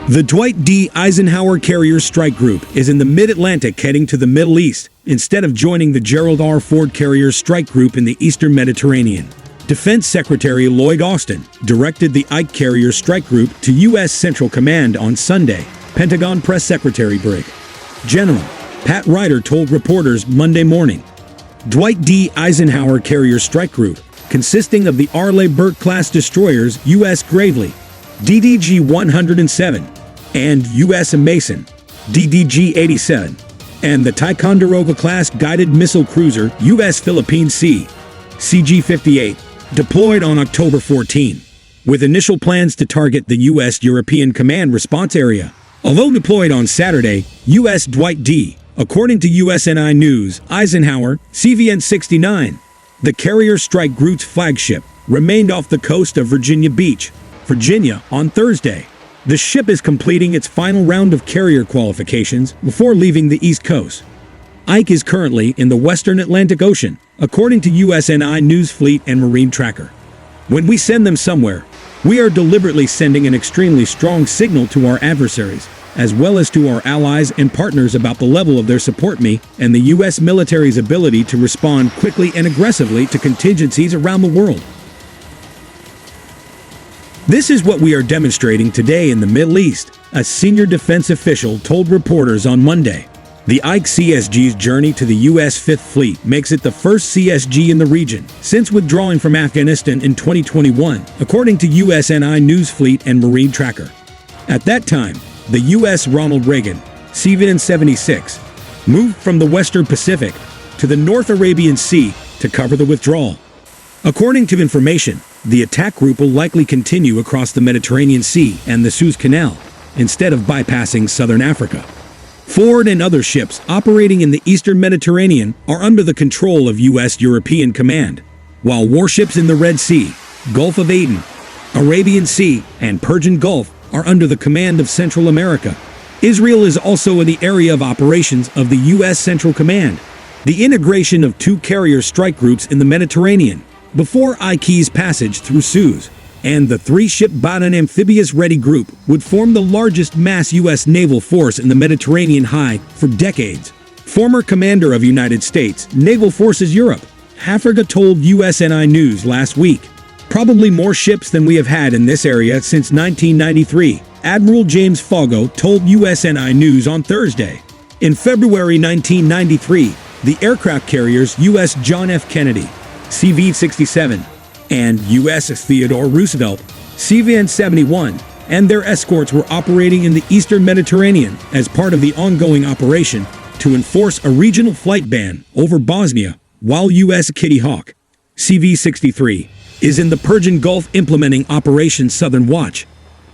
The Dwight D. Eisenhower Carrier Strike Group is in the Mid-Atlantic heading to the Middle East, instead of joining the Gerald R. Ford Carrier Strike Group in the Eastern Mediterranean. Defense Secretary Lloyd Austin directed the Ike Carrier Strike Group to U.S. Central Command on Sunday, Pentagon Press Secretary Brig. General Pat Ryder told reporters Monday morning. Dwight D. Eisenhower Carrier Strike Group, consisting of the Arleigh Burke-class destroyers U.S. Gravely, DDG-107, and U.S. Mason, DDG-87, and the Ticonderoga-class guided missile cruiser U.S. Philippine Sea, CG-58, deployed on October 14, with initial plans to target the U.S. European Command Response Area. Although deployed on Saturday, U.S. Dwight D., according to USNI News, Eisenhower CVN-69, the Carrier Strike Group's flagship, remained off the coast of Virginia Beach, Virginia, on Thursday. The ship is completing its final round of carrier qualifications before leaving the East Coast. Ike is currently in the Western Atlantic Ocean, according to USNI News Fleet and Marine Tracker. When we send them somewhere, we are deliberately sending an extremely strong signal to our adversaries, as well as to our allies and partners about the level of their support me and the U.S. military's ability to respond quickly and aggressively to contingencies around the world. This is what we are demonstrating today in the Middle East, a senior defense official told reporters on Monday. The Ike CSG's journey to the U.S. Fifth Fleet makes it the first CSG in the region since withdrawing from Afghanistan in 2021, according to USNI News Fleet and Marine Tracker. At that time, the U.S. Ronald Reagan, CVN-76, moved from the Western Pacific to the North Arabian Sea to cover the withdrawal. According to information, the attack group will likely continue across the Mediterranean Sea and the Suez Canal, instead of bypassing southern Africa. Ford and other ships operating in the eastern Mediterranean are under the control of U.S. European Command, while warships in the Red Sea, Gulf of Aden, Arabian Sea, and Persian Gulf are under the command of Central America. Israel is also in the area of operations of the U.S. Central Command. The integration of two carrier strike groups in the Mediterranean before Ike's passage through Suez, and the three-ship Baden amphibious-ready group would form the largest mass U.S. naval force in the Mediterranean High for decades. Former commander of United States Naval Forces Europe, Hafferga told USNI News last week, "Probably more ships than we have had in this area since 1993, Admiral James Fogo told USNI News on Thursday. In February 1993, the aircraft carriers U.S. John F. Kennedy, CV-67, and U.S. Theodore Roosevelt, CVN-71, and their escorts were operating in the eastern Mediterranean as part of the ongoing operation to enforce a regional flight ban over Bosnia, while U.S. Kitty Hawk, CV-63, is in the Persian Gulf implementing Operation Southern Watch.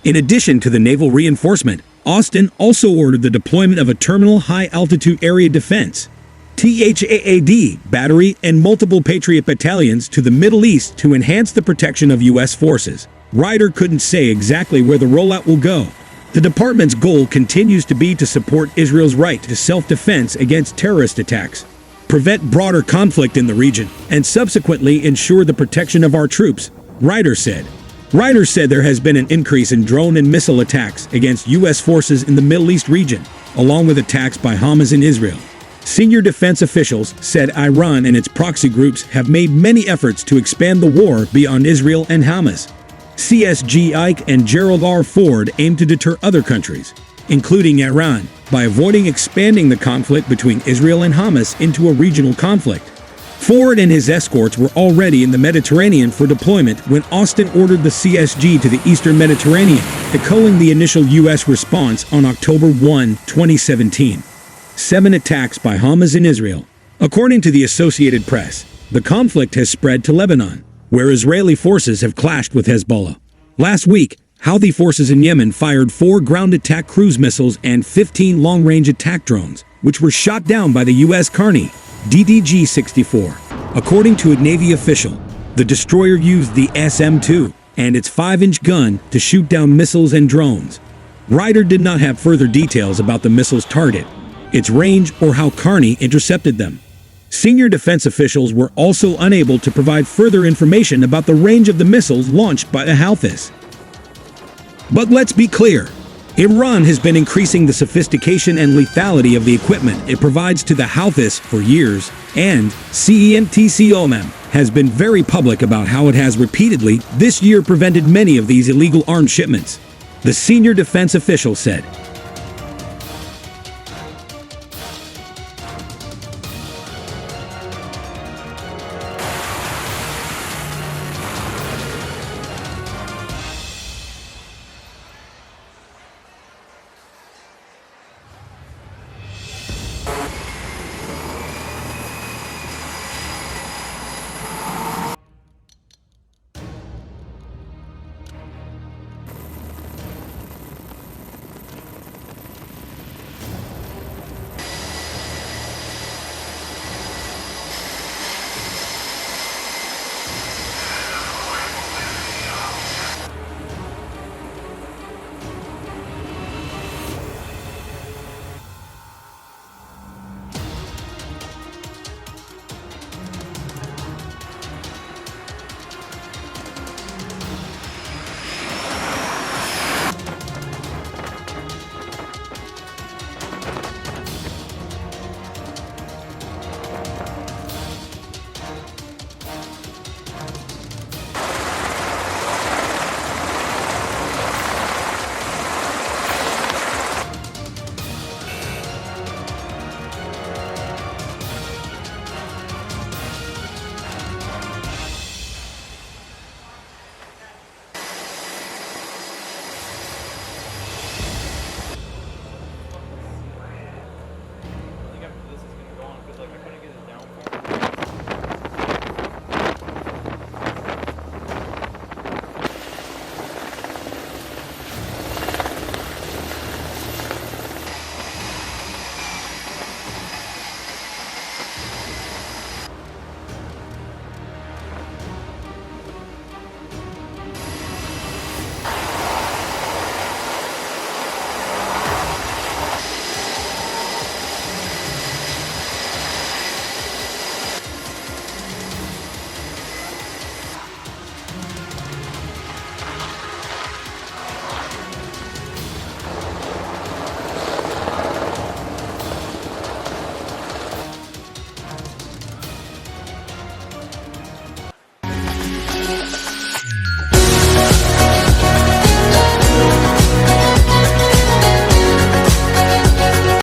In addition to the naval reinforcement, Austin also ordered the deployment of a terminal high-altitude area defense THAAD battery and multiple Patriot battalions to the Middle East to enhance the protection of U.S. forces. Ryder couldn't say exactly where the rollout will go. The department's goal continues to be to support Israel's right to self-defense against terrorist attacks, prevent broader conflict in the region, and subsequently ensure the protection of our troops, Ryder said. Ryder said there has been an increase in drone and missile attacks against U.S. forces in the Middle East region, along with attacks by Hamas in Israel. Senior defense officials said Iran and its proxy groups have made many efforts to expand the war beyond Israel and Hamas. CSG Ike and Gerald R. Ford aim to deter other countries, including Iran, by avoiding expanding the conflict between Israel and Hamas into a regional conflict. Ford and his escorts were already in the Mediterranean for deployment when Austin ordered the CSG to the eastern Mediterranean, echoing the initial U.S. response on October 1, 2017. 7 attacks by Hamas in Israel. According to the Associated Press, the conflict has spread to Lebanon, where Israeli forces have clashed with Hezbollah. Last week, Houthi forces in Yemen fired 4 ground attack cruise missiles and 15 long-range attack drones, which were shot down by the U.S. Carney DDG-64. According to a Navy official, the destroyer used the SM-2 and its 5-inch gun to shoot down missiles and drones. Ryder did not have further details about the missile's target, its range, or how Carney intercepted them. Senior defense officials were also unable to provide further information about the range of the missiles launched by the Houthis. But let's be clear, Iran has been increasing the sophistication and lethality of the equipment it provides to the Houthis for years, and CENTCOM has been very public about how it has repeatedly this year prevented many of these illegal arms shipments. The senior defense official said,